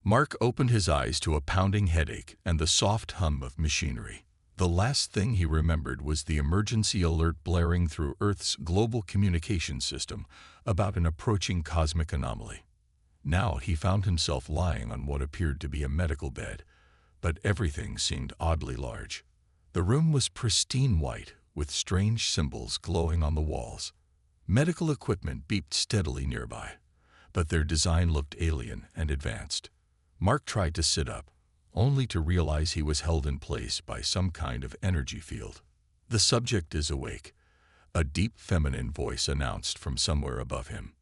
Mark opened his eyes to a pounding headache and the soft hum of machinery. The last thing he remembered was the emergency alert blaring through Earth's global communication system about an approaching cosmic anomaly. Now he found himself lying on what appeared to be a medical bed, but everything seemed oddly large. The room was pristine white, with strange symbols glowing on the walls. Medical equipment beeped steadily nearby, but their design looked alien and advanced. Mark tried to sit up, only to realize he was held in place by some kind of energy field. "The subject is awake," a deep feminine voice announced from somewhere above him.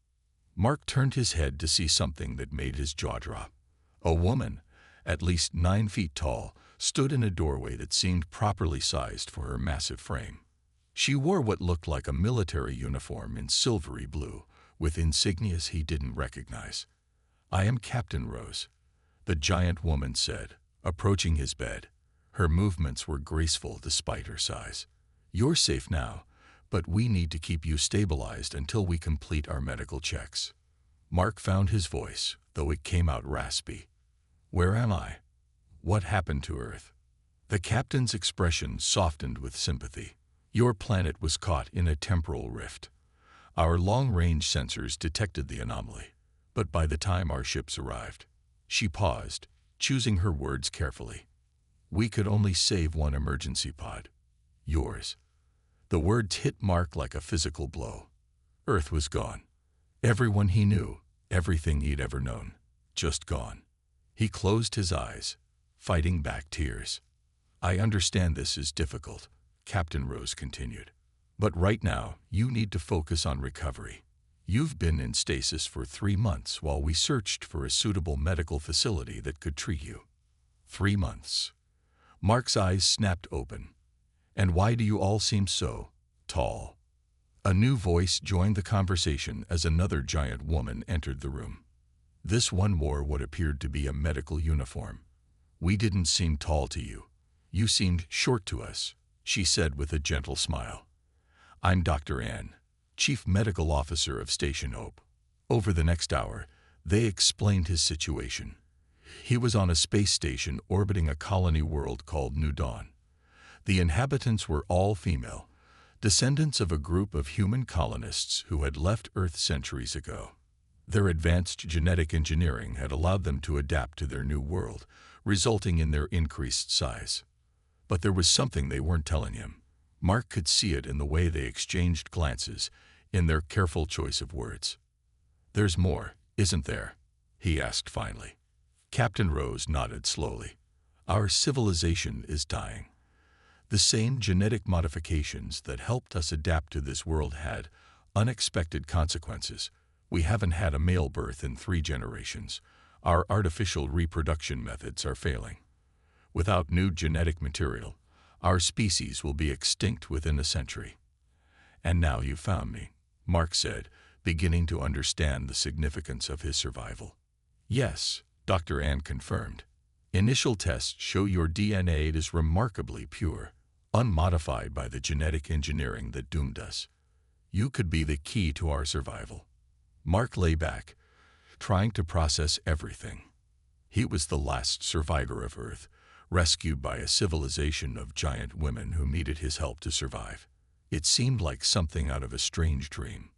Mark turned his head to see something that made his jaw drop. A woman, at least 9 feet tall, stood in a doorway that seemed properly sized for her massive frame. She wore what looked like a military uniform in silvery blue, with insignias he didn't recognize. "I am Captain Rose," the giant woman said, approaching his bed. Her movements were graceful despite her size. "You're safe now, but we need to keep you stabilized until we complete our medical checks." Mark found his voice, though it came out raspy. "Where am I? What happened to Earth?" The captain's expression softened with sympathy. "Your planet was caught in a temporal rift. Our long-range sensors detected the anomaly, but by the time our ships arrived..." She paused, choosing her words carefully. "We could only save one emergency pod. Yours." The words hit Mark like a physical blow. Earth was gone. Everyone he knew, everything he'd ever known, just gone. He closed his eyes, fighting back tears. "I understand this is difficult," Captain Rose continued. "But right now, you need to focus on recovery. You've been in stasis for 3 months while we searched for a suitable medical facility that could treat you." 3 months. Mark's eyes snapped open. "And why do you all seem so tall?" A new voice joined the conversation as another giant woman entered the room. This one wore what appeared to be a medical uniform. "We didn't seem tall to you. You seemed short to us," she said with a gentle smile. "I'm Dr. Ann, Chief Medical Officer of Station Hope." Over the next hour, they explained his situation. He was on a space station orbiting a colony world called New Dawn. The inhabitants were all female, descendants of a group of human colonists who had left Earth centuries ago. Their advanced genetic engineering had allowed them to adapt to their new world, resulting in their increased size. But there was something they weren't telling him. Mark could see it in the way they exchanged glances, in their careful choice of words. "There's more, isn't there?" he asked finally. Captain Rose nodded slowly. "Our civilization is dying. The same genetic modifications that helped us adapt to this world had unexpected consequences. We haven't had a male birth in 3 generations. Our artificial reproduction methods are failing. Without new genetic material, our species will be extinct within a century." "And now you found me," Mark said, beginning to understand the significance of his survival. "Yes," Dr. Ann confirmed. "Initial tests show your DNA is remarkably pure, unmodified by the genetic engineering that doomed us. You could be the key to our survival." Mark lay back, trying to process everything. He was the last survivor of Earth, rescued by a civilization of giant women who needed his help to survive. It seemed like something out of a strange dream.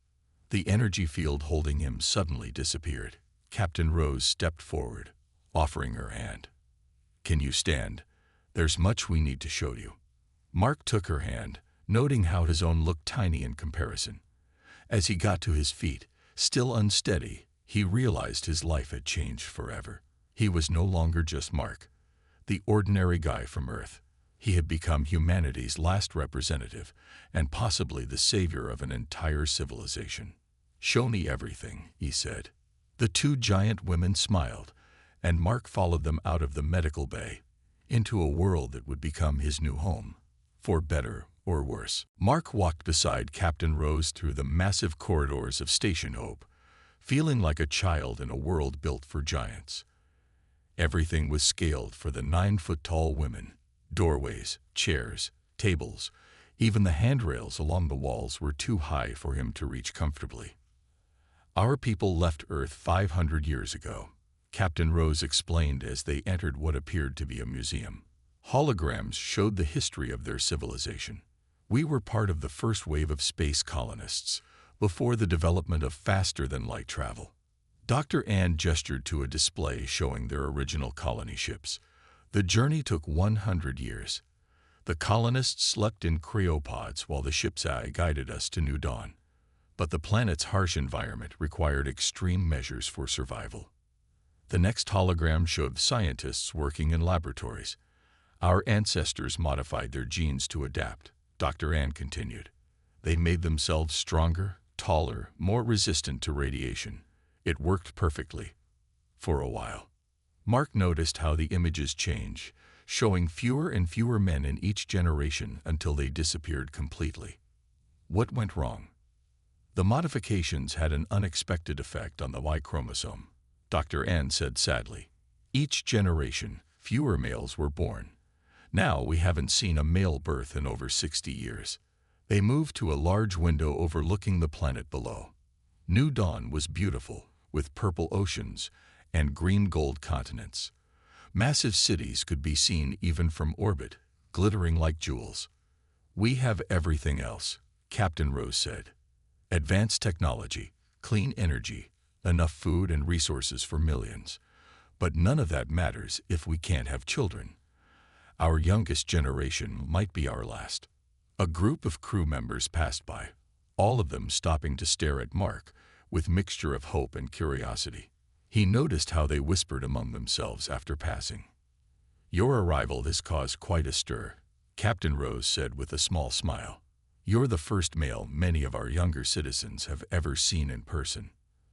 The energy field holding him suddenly disappeared. Captain Rose stepped forward, offering her hand. "Can you stand? There's much we need to show you." Mark took her hand, noting how his own looked tiny in comparison. As he got to his feet, still unsteady, he realized his life had changed forever. He was no longer just Mark, the ordinary guy from Earth. He had become humanity's last representative, and possibly the savior of an entire civilization. "Show me everything," he said. The 2 giant women smiled, and Mark followed them out of the medical bay, into a world that would become his new home, for better or worse. Mark walked beside Captain Rose through the massive corridors of Station Hope, feeling like a child in a world built for giants. Everything was scaled for the 9-foot-tall women. Doorways, chairs, tables, even the handrails along the walls were too high for him to reach comfortably. "Our people left Earth 500 years ago," Captain Rose explained as they entered what appeared to be a museum. Holograms showed the history of their civilization. We were part of the first wave of space colonists, before the development of faster-than-light travel. Dr. Ann gestured to a display showing their original colony ships. The journey took 100 years. The colonists slept in cryopods while the ship's eye guided us to New Dawn. But the planet's harsh environment required extreme measures for survival. The next hologram showed scientists working in laboratories. Our ancestors modified their genes to adapt, Dr. Ann continued. They made themselves stronger, taller, more resistant to radiation. It worked perfectly. For a while. Mark noticed how the images change, showing fewer and fewer men in each generation until they disappeared completely. What went wrong? The modifications had an unexpected effect on the Y chromosome, Dr. Ann said sadly. Each generation, fewer males were born. Now we haven't seen a male birth in over 60 years. They moved to a large window overlooking the planet below. New Dawn was beautiful, with purple oceans and green-gold continents. Massive cities could be seen even from orbit, glittering like jewels. We have everything else, Captain Rose said. Advanced technology, clean energy, enough food and resources for millions. But none of that matters if we can't have children. Our youngest generation might be our last. A group of crew members passed by, all of them stopping to stare at Mark with mixture of hope and curiosity. He noticed how they whispered among themselves after passing. Your arrival has caused quite a stir, Captain Rose said with a small smile. You're the first male many of our younger citizens have ever seen in person.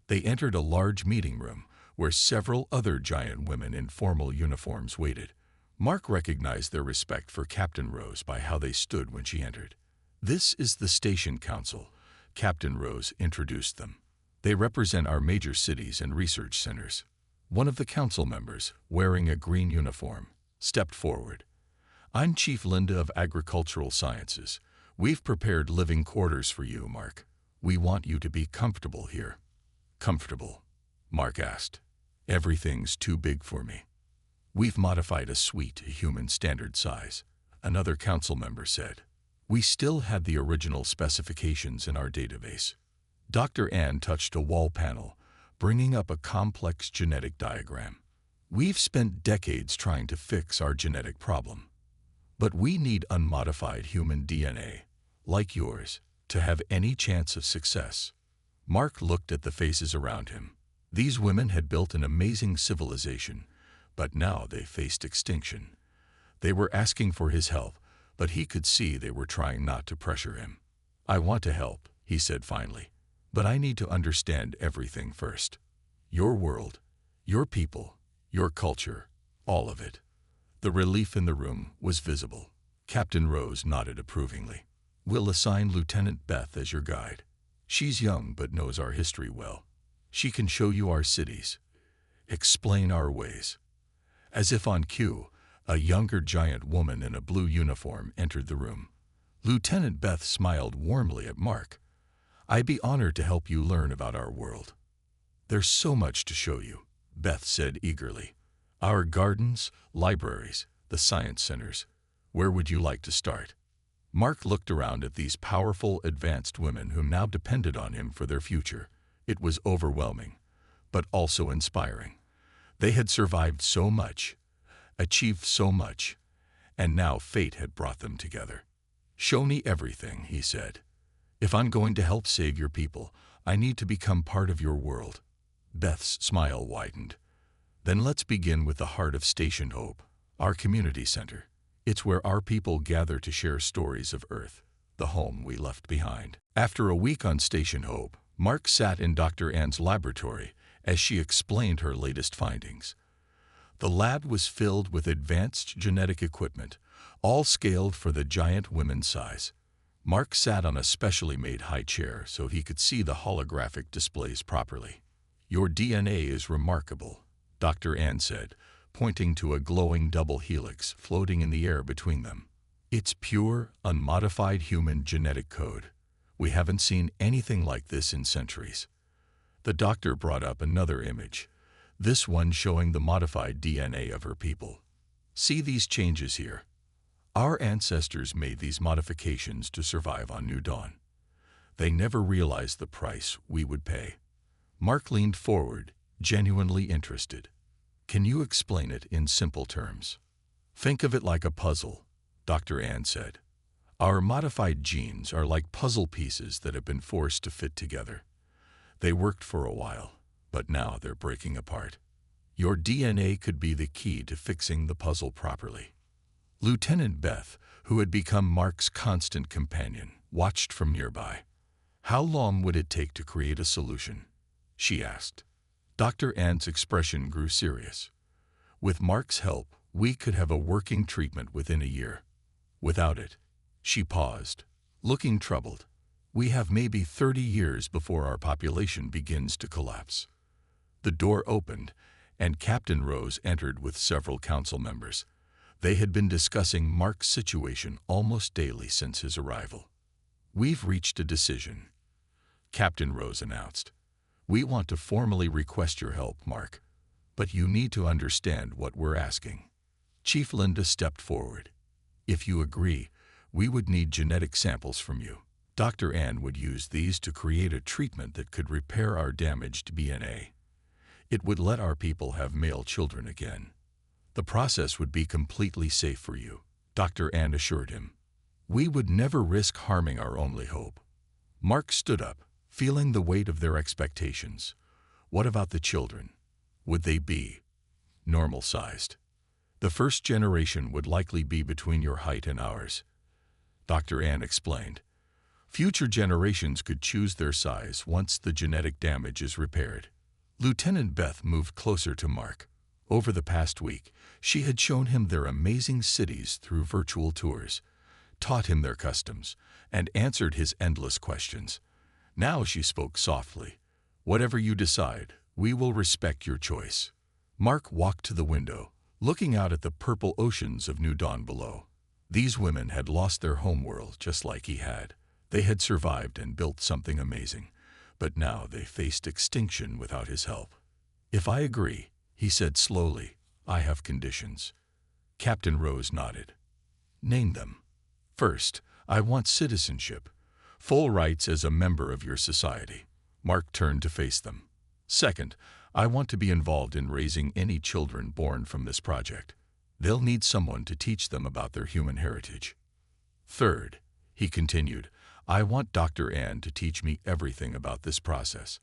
They entered a large meeting room where several other giant women in formal uniforms waited. Mark recognized their respect for Captain Rose by how they stood when she entered. This is the Station Council, Captain Rose introduced them. They represent our major cities and research centers. One of the council members, wearing a green uniform, stepped forward. I'm Chief Linda of Agricultural Sciences. We've prepared living quarters for you, Mark. We want you to be comfortable here. Comfortable? Mark asked. Everything's too big for me. We've modified a suite to human standard size, another council member said. We still had the original specifications in our database. Dr. Ann touched a wall panel, bringing up a complex genetic diagram. We've spent decades trying to fix our genetic problem. But we need unmodified human DNA, like yours, to have any chance of success. Mark looked at the faces around him. These women had built an amazing civilization, but now they faced extinction. They were asking for his help, but he could see they were trying not to pressure him. I want to help, he said finally, but I need to understand everything first. Your world, your people, your culture, all of it. The relief in the room was visible. Captain Rose nodded approvingly. We'll assign Lieutenant Beth as your guide. She's young but knows our history well. She can show you our cities, explain our ways. As if on cue, a younger giant woman in a blue uniform entered the room. Lieutenant Beth smiled warmly at Mark. I'd be honored to help you learn about our world. There's so much to show you, Beth said eagerly. Our gardens, libraries, the science centers. Where would you like to start? Mark looked around at these powerful, advanced women who now depended on him for their future. It was overwhelming, but also inspiring. They had survived so much, achieved so much, and now fate had brought them together. Show me everything, he said. If I'm going to help save your people, I need to become part of your world. Beth's smile widened. Then let's begin with the heart of Station Hope, our community center. It's where our people gather to share stories of Earth, the home we left behind. After a week on Station Hope, Mark sat in Dr. Ann's laboratory as she explained her latest findings. The lab was filled with advanced genetic equipment, all scaled for the giant women's size. Mark sat on a specially made high chair so he could see the holographic displays properly. Your DNA is remarkable, Dr. Ann said, pointing to a glowing double helix floating in the air between them. It's pure, unmodified human genetic code. We haven't seen anything like this in centuries. The doctor brought up another image. this one showing the modified DNA of her people. See these changes here. Our ancestors made these modifications to survive on New Dawn. They never realized the price we would pay. Mark leaned forward, genuinely interested. Can you explain it in simple terms? Think of it like a puzzle, Dr. Ann said. Our modified genes are like puzzle pieces that have been forced to fit together. They worked for a while, but now they're breaking apart. Your DNA could be the key to fixing the puzzle properly. Lieutenant Beth, who had become Mark's constant companion, watched from nearby. How long would it take to create a solution? She asked. Dr. Ann's expression grew serious. With Mark's help, we could have a working treatment within a year. Without it, she paused, looking troubled. We have maybe 30 years before our population begins to collapse. The door opened, and Captain Rose entered with several council members. They had been discussing Mark's situation almost daily since his arrival. We've reached a decision, Captain Rose announced. We want to formally request your help, Mark, but you need to understand what we're asking. Chief Linda stepped forward. If you agree, we would need genetic samples from you. Dr. Ann would use these to create a treatment that could repair our damaged DNA. It would let our people have male children again. The process would be completely safe for you, Dr. Ann assured him. We would never risk harming our only hope. Mark stood up, feeling the weight of their expectations. What about the children? Would they be normal-sized? The first generation would likely be between your height and ours, Dr. Ann explained. Future generations could choose their size once the genetic damage is repaired. Lieutenant Beth moved closer to Mark. Over the past week, she had shown him their amazing cities through virtual tours, taught him their customs, and answered his endless questions. Now she spoke softly. Whatever you decide, we will respect your choice. Mark walked to the window, looking out at the purple oceans of New Dawn below. These women had lost their homeworld just like he had. They had survived and built something amazing, but now they faced extinction without his help. If I agree, he said slowly, I have conditions. Captain Rose nodded. Name them. First, I want citizenship, full rights as a member of your society. Mark turned to face them. Second, I want to be involved in raising any children born from this project. They'll need someone to teach them about their human heritage. Third, he continued, I want Dr. Ann to teach me everything about this process.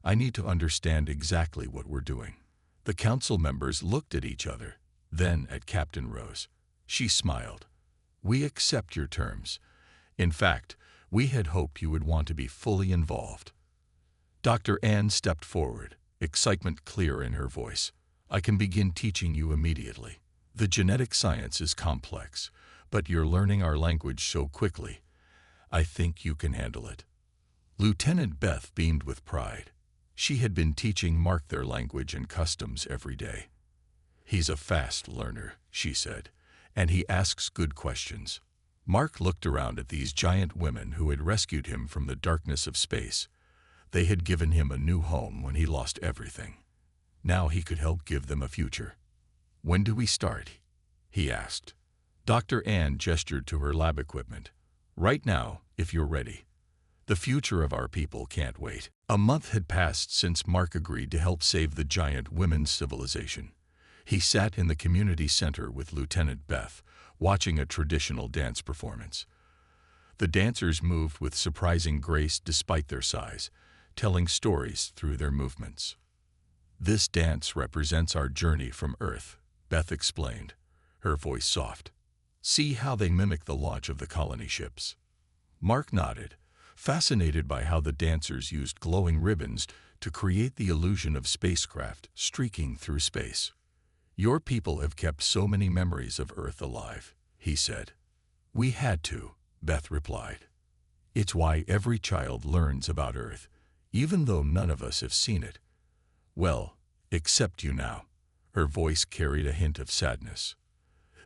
I need to understand exactly what we're doing. The council members looked at each other, then at Captain Rose. She smiled. We accept your terms. In fact, we had hoped you would want to be fully involved. Dr. Ann stepped forward, excitement clear in her voice. I can begin teaching you immediately. The genetic science is complex, but you're learning our language so quickly. I think you can handle it. Lieutenant Beth beamed with pride. She had been teaching Mark their language and customs every day. He's a fast learner, she said, and he asks good questions. Mark looked around at these giant women who had rescued him from the darkness of space. They had given him a new home when he lost everything. Now he could help give them a future. When do we start? He asked. Dr. Ann gestured to her lab equipment. Right now, if you're ready. The future of our people can't wait. A month had passed since Mark agreed to help save the giant women's civilization. He sat in the community center with Lieutenant Beth, watching a traditional dance performance. The dancers moved with surprising grace despite their size, telling stories through their movements. This dance represents our journey from Earth, Beth explained, her voice soft. See how they mimic the launch of the colony ships. Mark nodded, fascinated by how the dancers used glowing ribbons to create the illusion of spacecraft streaking through space. Your people have kept so many memories of Earth alive, he said. We had to, Beth replied. It's why every child learns about Earth, even though none of us have seen it. Well, except you now. Her voice carried a hint of sadness.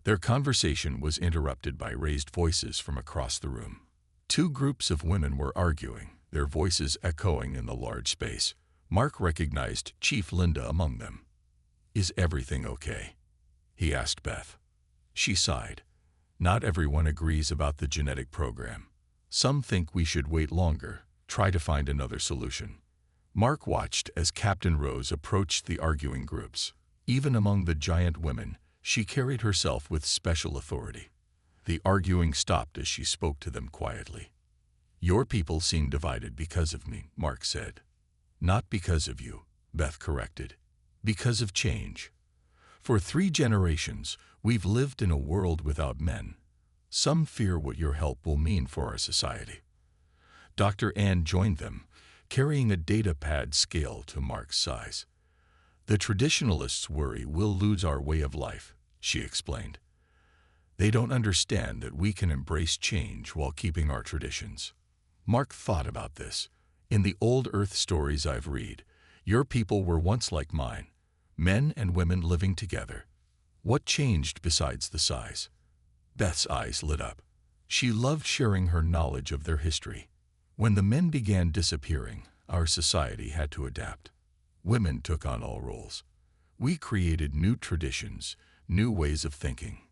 Their conversation was interrupted by raised voices from across the room. Two groups of women were arguing, their voices echoing in the large space. Mark recognized Chief Linda among them. "Is everything okay?" he asked Beth. She sighed. "Not everyone agrees about the genetic program. Some think we should wait longer, try to find another solution." Mark watched as Captain Rose approached the arguing groups. Even among the giant women, she carried herself with special authority. The arguing stopped as she spoke to them quietly. "Your people seem divided because of me," Mark said. "Not because of you," Beth corrected. "Because of change. For 3 generations, we've lived in a world without men. Some fear what your help will mean for our society." Dr. Ann joined them, carrying a data pad scale to Mark's size. "The traditionalists worry we'll lose our way of life," she explained. "They don't understand that we can embrace change while keeping our traditions." Mark thought about this. "In the old Earth stories I've read, your people were once like mine, men and women living together. What changed besides the size?" Beth's eyes lit up. She loved sharing her knowledge of their history. "When the men began disappearing, our society had to adapt. Women took on all roles. We created new traditions, new ways of thinking.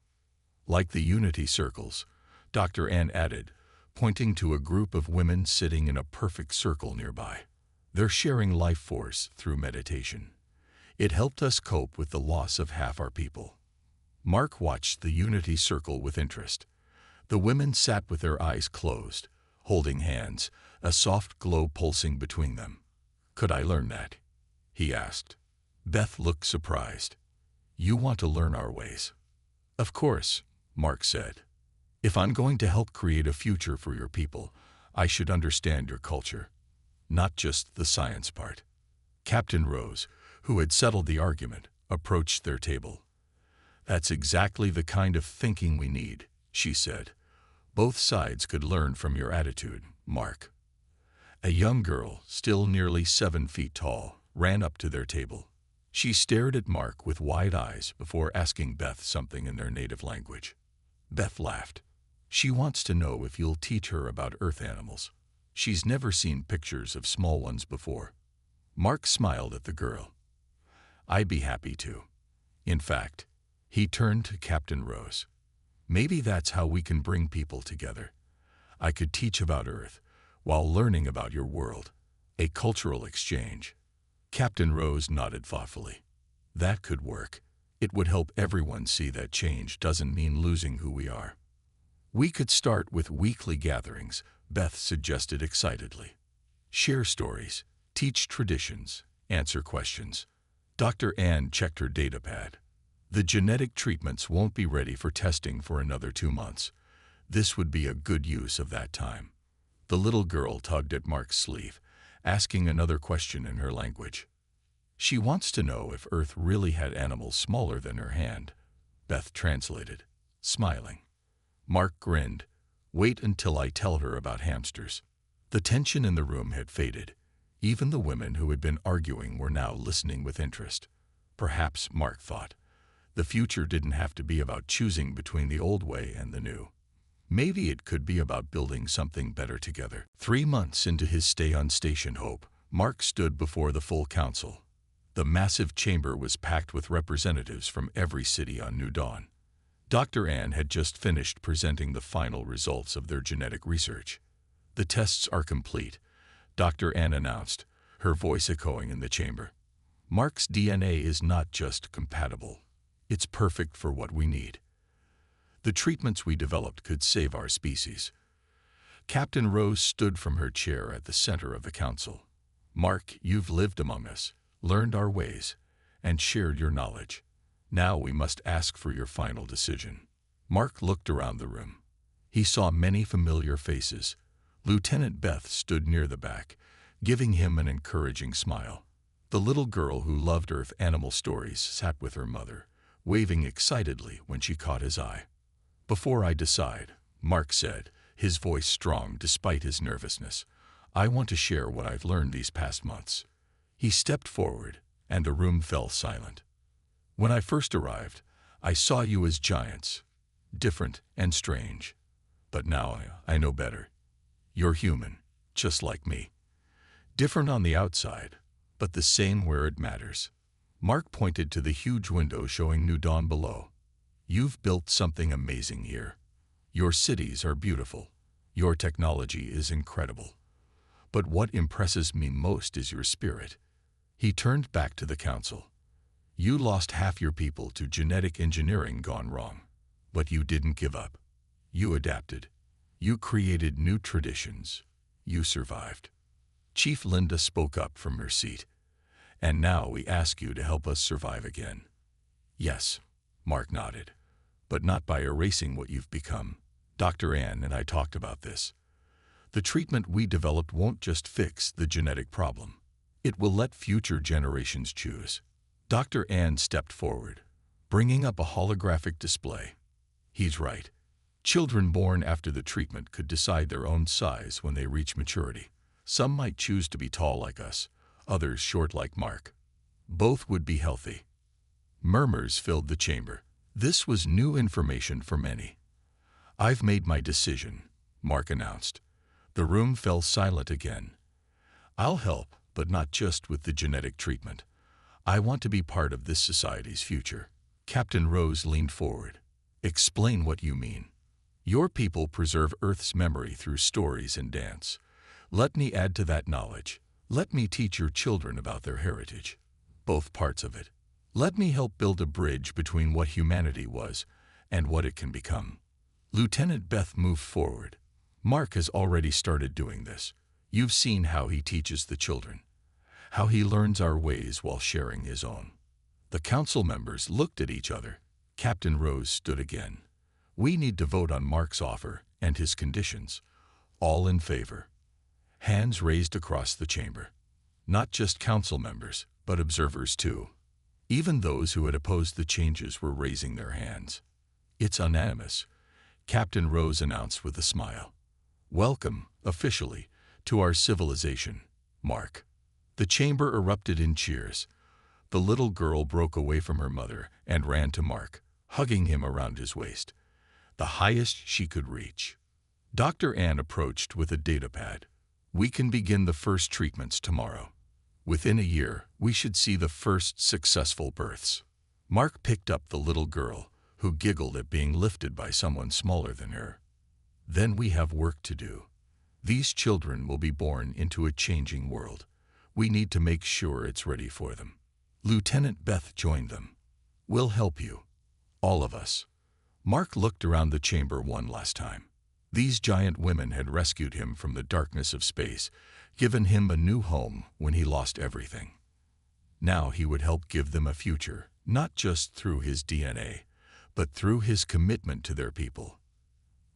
Like the unity circles," Dr. Ann added, pointing to a group of women sitting in a perfect circle nearby. "They're sharing life force through meditation. It helped us cope with the loss of half our people." Mark watched the unity circle with interest. The women sat with their eyes closed, holding hands, a soft glow pulsing between them. "Could I learn that?" he asked. Beth looked surprised. "You want to learn our ways?" "Of course," Mark said. "If I'm going to help create a future for your people, I should understand your culture, not just the science part." Captain Rose, who had settled the argument, approached their table. "That's exactly the kind of thinking we need," she said. "Both sides could learn from your attitude, Mark." A young girl, still nearly 7 feet tall, ran up to their table. She stared at Mark with wide eyes before asking Beth something in their native language. Beth laughed. "She wants to know if you'll teach her about Earth animals. She's never seen pictures of small ones before." Mark smiled at the girl. "I'd be happy to. In fact," he turned to Captain Rose, "maybe that's how we can bring people together. I could teach about Earth while learning about your world. A cultural exchange." Captain Rose nodded thoughtfully. "That could work. It would help everyone see that change doesn't mean losing who we are." "We could start with weekly gatherings," Beth suggested excitedly. "Share stories, teach traditions, answer questions." Dr. Ann checked her data pad. "The genetic treatments won't be ready for testing for another 2 months. This would be a good use of that time." The little girl tugged at Mark's sleeve, asking another question in her language. "She wants to know if Earth really had animals smaller than her hand," Beth translated, smiling. Mark grinned. "Wait until I tell her about hamsters." The tension in the room had faded. Even the women who had been arguing were now listening with interest. Perhaps, Mark thought, the future didn't have to be about choosing between the old way and the new. Maybe it could be about building something better together. 3 months into his stay on Station Hope, Mark stood before the full council. The massive chamber was packed with representatives from every city on New Dawn. Dr. Ann had just finished presenting the final results of their genetic research. "The tests are complete," Dr. Ann announced, her voice echoing in the chamber. "Mark's DNA is not just compatible. It's perfect for what we need. The treatments we developed could save our species." Captain Rose stood from her chair at the center of the council. "Mark, you've lived among us, learned our ways, and shared your knowledge. Now we must ask for your final decision." Mark looked around the room. He saw many familiar faces. Lieutenant Beth stood near the back, giving him an encouraging smile. The little girl who loved Earth animal stories sat with her mother, waving excitedly when she caught his eye. "Before I decide," Mark said, his voice strong despite his nervousness, "I want to share what I've learned these past months." He stepped forward, and the room fell silent. "When I first arrived, I saw you as giants, different and strange. But now I know better. You're human, just like me. Different on the outside, but the same where it matters." Mark pointed to the huge window showing New Dawn below. You've built something amazing here. Your cities are beautiful. Your technology is incredible. But what impresses me most is your spirit. He turned back to the council. You lost half your people to genetic engineering gone wrong. But you didn't give up. You adapted. You created new traditions. You survived. Chief Linda spoke up from her seat. And now we ask you to help us survive again. Yes, Mark nodded. But not by erasing what you've become. Dr. Ann and I talked about this. The treatment we developed won't just fix the genetic problem. It will let future generations choose. Dr. Ann stepped forward, bringing up a holographic display. He's right. Children born after the treatment could decide their own size when they reach maturity. Some might choose to be tall like us, others short like Mark. Both would be healthy. Murmurs filled the chamber. This was new information for many. I've made my decision, Mark announced. The room fell silent again. I'll help, but not just with the genetic treatment. I want to be part of this society's future. Captain Rose leaned forward. Explain what you mean. Your people preserve Earth's memory through stories and dance. Let me add to that knowledge. Let me teach your children about their heritage. Both parts of it. Let me help build a bridge between what humanity was and what it can become. Lieutenant Beth moved forward. Mark has already started doing this. You've seen how he teaches the children, how he learns our ways while sharing his own. The council members looked at each other. Captain Rose stood again. We need to vote on Mark's offer and his conditions. All in favor. Hands raised across the chamber. Not just council members, but observers too. Even those who had opposed the changes were raising their hands. It's unanimous, Captain Rose announced with a smile. Welcome, officially, to our civilization, Mark. The chamber erupted in cheers. The little girl broke away from her mother and ran to Mark, hugging him around his waist, the highest she could reach. Dr. Ann approached with a datapad. We can begin the first treatments tomorrow. Within a year, we should see the first successful births. Mark picked up the little girl, who giggled at being lifted by someone smaller than her. Then we have work to do. These children will be born into a changing world. We need to make sure it's ready for them. Lieutenant Beth joined them. We'll help you. All of us. Mark looked around the chamber one last time. These giant women had rescued him from the darkness of space, given him a new home when he lost everything. Now he would help give them a future, not just through his DNA, but through his commitment to their people.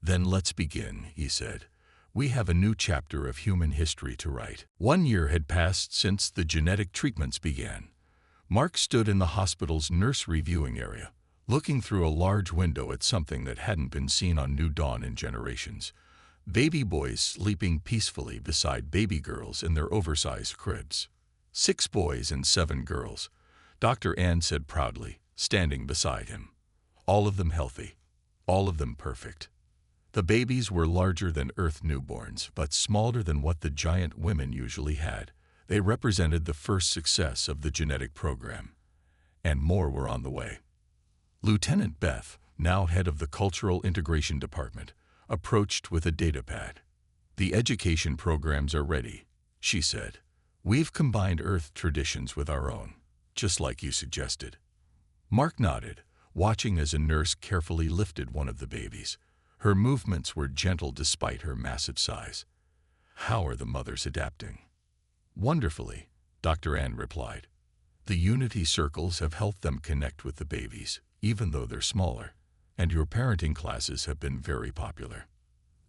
Then let's begin, he said. We have a new chapter of human history to write. 1 year had passed since the genetic treatments began. Mark stood in the hospital's nurse reviewing area, looking through a large window at something that hadn't been seen on New Dawn in generations. Baby boys sleeping peacefully beside baby girls in their oversized cribs. 6 boys and 7 girls, Dr. Ann said proudly, standing beside him. All of them healthy, all of them perfect. The babies were larger than Earth newborns, but smaller than what the giant women usually had. They represented the first success of the genetic program. And more were on the way. Lieutenant Beth, now head of the Cultural Integration Department, approached with a datapad. The education programs are ready, she said. We've combined Earth traditions with our own, just like you suggested. Mark nodded, watching as a nurse carefully lifted one of the babies. Her movements were gentle despite her massive size. How are the mothers adapting? Wonderfully, Dr. Ann replied. The Unity Circles have helped them connect with the babies, even though they're smaller, and your parenting classes have been very popular.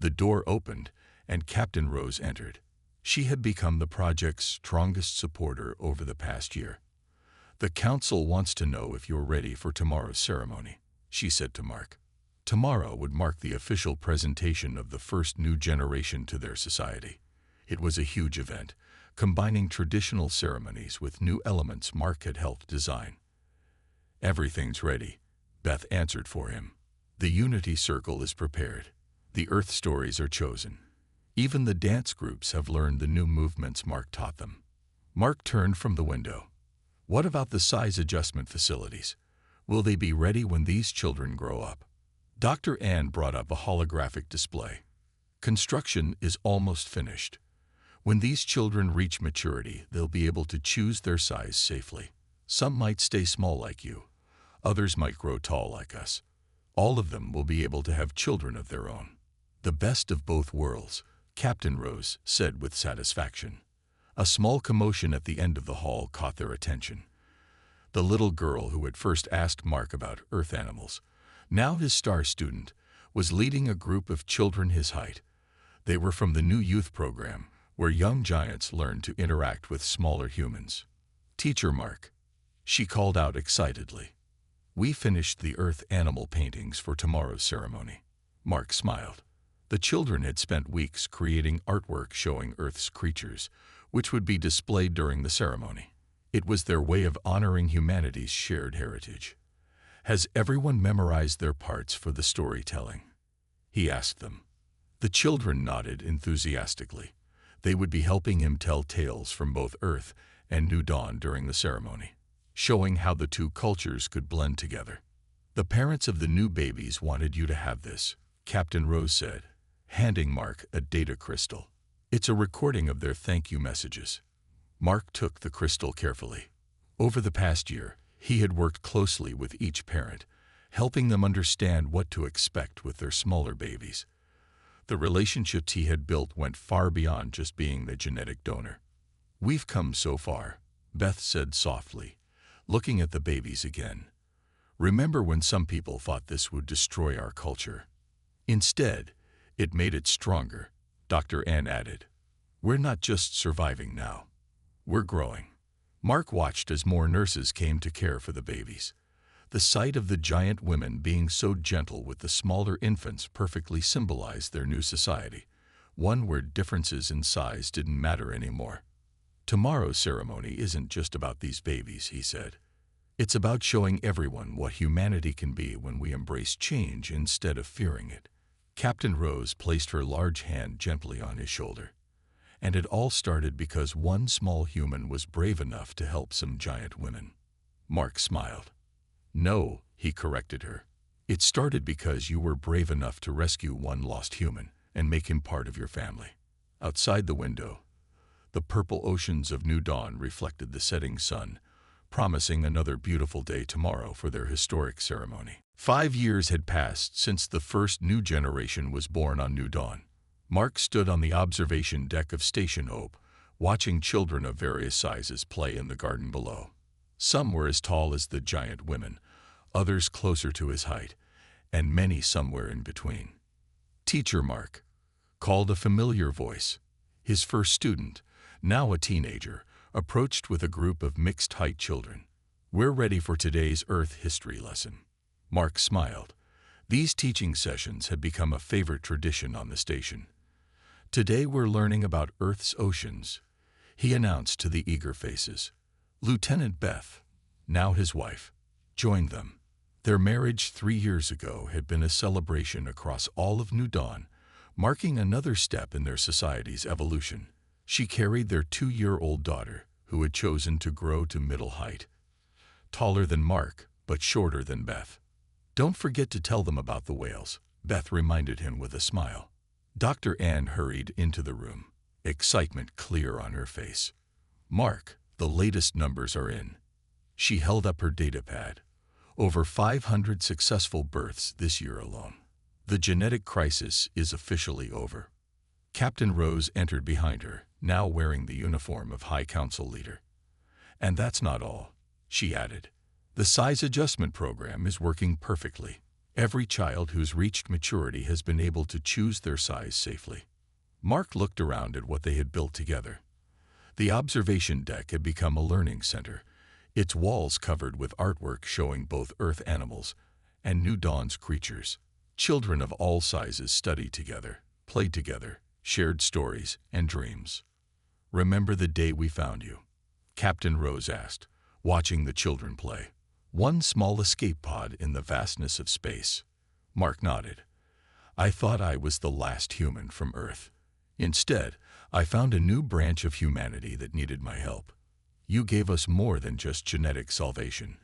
The door opened, and Captain Rose entered. She had become the project's strongest supporter over the past year. The council wants to know if you're ready for tomorrow's ceremony, she said to Mark. Tomorrow would mark the official presentation of the first new generation to their society. It was a huge event, combining traditional ceremonies with new elements Mark had helped design. Everything's ready, Beth answered for him. The Unity Circle is prepared. The Earth Stories are chosen. Even the dance groups have learned the new movements Mark taught them. Mark turned from the window. What about the size adjustment facilities? Will they be ready when these children grow up? Dr. Ann brought up a holographic display. Construction is almost finished. When these children reach maturity, they'll be able to choose their size safely. Some might stay small like you. Others might grow tall like us. All of them will be able to have children of their own. The best of both worlds, Captain Rose said with satisfaction. A small commotion at the end of the hall caught their attention. The little girl who had first asked Mark about Earth animals, now his star student, was leading a group of children his height. They were from the new youth program, where young giants learn to interact with smaller humans. "Teacher Mark," she called out excitedly. "We finished the Earth animal paintings for tomorrow's ceremony." Mark smiled. The children had spent weeks creating artwork showing Earth's creatures, which would be displayed during the ceremony. It was their way of honoring humanity's shared heritage. "Has everyone memorized their parts for the storytelling?" he asked them. The children nodded enthusiastically. They would be helping him tell tales from both Earth and New Dawn during the ceremony, showing how the two cultures could blend together. "The parents of the new babies wanted you to have this," Captain Rose said, handing Mark a data crystal. "It's a recording of their thank you messages." Mark took the crystal carefully. Over the past year, he had worked closely with each parent, helping them understand what to expect with their smaller babies. The relationships he had built went far beyond just being the genetic donor. "We've come so far," Beth said softly, looking at the babies again. "Remember when some people thought this would destroy our culture? Instead, it made it stronger," Dr. Ann added. "We're not just surviving now. We're growing." Mark watched as more nurses came to care for the babies. The sight of the giant women being so gentle with the smaller infants perfectly symbolized their new society, one where differences in size didn't matter anymore. "Tomorrow's ceremony isn't just about these babies," he said. "It's about showing everyone what humanity can be when we embrace change instead of fearing it." Captain Rose placed her large hand gently on his shoulder. And it all started because one small human was brave enough to help some giant women. Mark smiled. "No," he corrected her. "It started because you were brave enough to rescue one lost human and make him part of your family." Outside the window, the purple oceans of New Dawn reflected the setting sun, promising another beautiful day tomorrow for their historic ceremony. 5 years had passed since the first new generation was born on New Dawn. Mark stood on the observation deck of Station Hope, watching children of various sizes play in the garden below. Some were as tall as the giant women, others closer to his height, and many somewhere in between. "Teacher Mark," called a familiar voice. His first student, now a teenager, approached with a group of mixed-height children. "We're ready for today's Earth history lesson." Mark smiled. These teaching sessions had become a favorite tradition on the station. "Today we're learning about Earth's oceans," he announced to the eager faces. Lieutenant Beth, now his wife, joined them. Their marriage 3 years ago had been a celebration across all of New Dawn, marking another step in their society's evolution. She carried their 2-year-old daughter, who had chosen to grow to middle height. Taller than Mark, but shorter than Beth. "Don't forget to tell them about the whales," Beth reminded him with a smile. Dr. Ann hurried into the room, excitement clear on her face. "Mark, the latest numbers are in." She held up her data pad. Over 500 successful births this year alone. The genetic crisis is officially over. Captain Rose entered behind her, now wearing the uniform of High Council leader. "And that's not all," she added. "The size adjustment program is working perfectly. Every child who's reached maturity has been able to choose their size safely." Mark looked around at what they had built together. The observation deck had become a learning center, its walls covered with artwork showing both Earth animals and New Dawn's creatures. Children of all sizes studied together, played together, shared stories and dreams. "Remember the day we found you?" Captain Rose asked, watching the children play. "One small escape pod in the vastness of space." Mark nodded. "I thought I was the last human from Earth. Instead, I found a new branch of humanity that needed my help. You gave us more than just genetic salvation,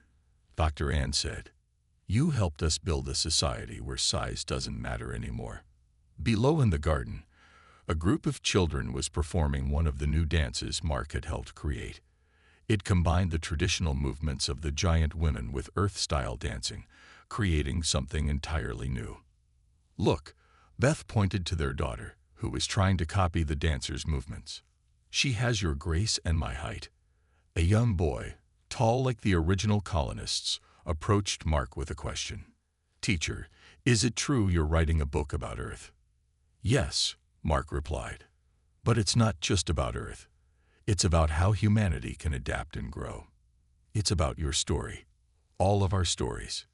Dr. Ann said. You helped us build a society where size doesn't matter anymore. Below in the garden, a group of children was performing one of the new dances Mark had helped create. It combined the traditional movements of the giant women with Earth-style dancing, creating something entirely new. Look, Beth pointed to their daughter, who was trying to copy the dancer's movements. She has your grace and my height. A young boy, tall like the original colonists, approached Mark with a question. Teacher, is it true you're writing a book about Earth? Yes, Mark replied. But it's not just about Earth. It's about how humanity can adapt and grow. It's about your story. All of our stories.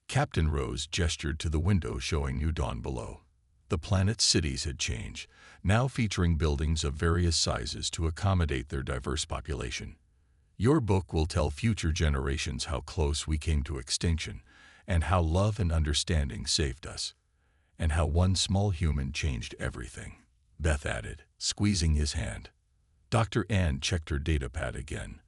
Captain Rose gestured to the window showing New Dawn below. The planet's cities had changed, now featuring buildings of various sizes to accommodate their diverse population. Your book will tell future generations how close we came to extinction, and how love and understanding saved us, and how one small human changed everything, Beth added, squeezing his hand. Dr. Ann checked her datapad again.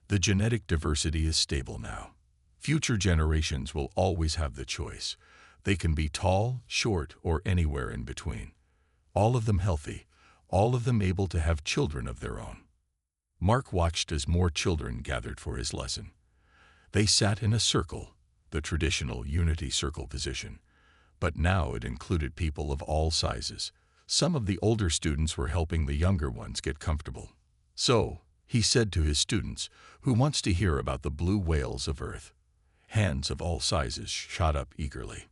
The genetic diversity is stable now. Future generations will always have the choice. They can be tall, short, or anywhere in between. All of them healthy, all of them able to have children of their own. Mark watched as more children gathered for his lesson. They sat in a circle, the traditional unity circle position, but now it included people of all sizes. Some of the older students were helping the younger ones get comfortable. So, he said to his students, who wants to hear about the blue whales of Earth? Hands of all sizes shot up eagerly.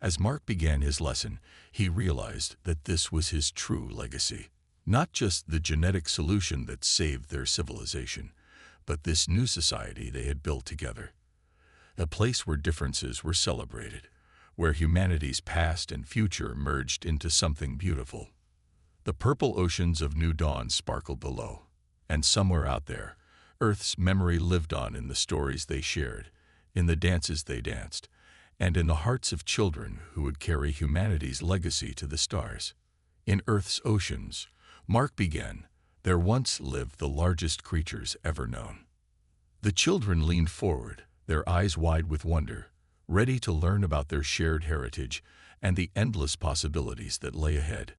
As Mark began his lesson, he realized that this was his true legacy. Not just the genetic solution that saved their civilization, but this new society they had built together. A place where differences were celebrated, where humanity's past and future merged into something beautiful. The purple oceans of New Dawn sparkled below, and somewhere out there, Earth's memory lived on in the stories they shared, in the dances they danced, and in the hearts of children who would carry humanity's legacy to the stars. In Earth's oceans, Mark began, there once lived the largest creatures ever known. The children leaned forward, their eyes wide with wonder, ready to learn about their shared heritage and the endless possibilities that lay ahead.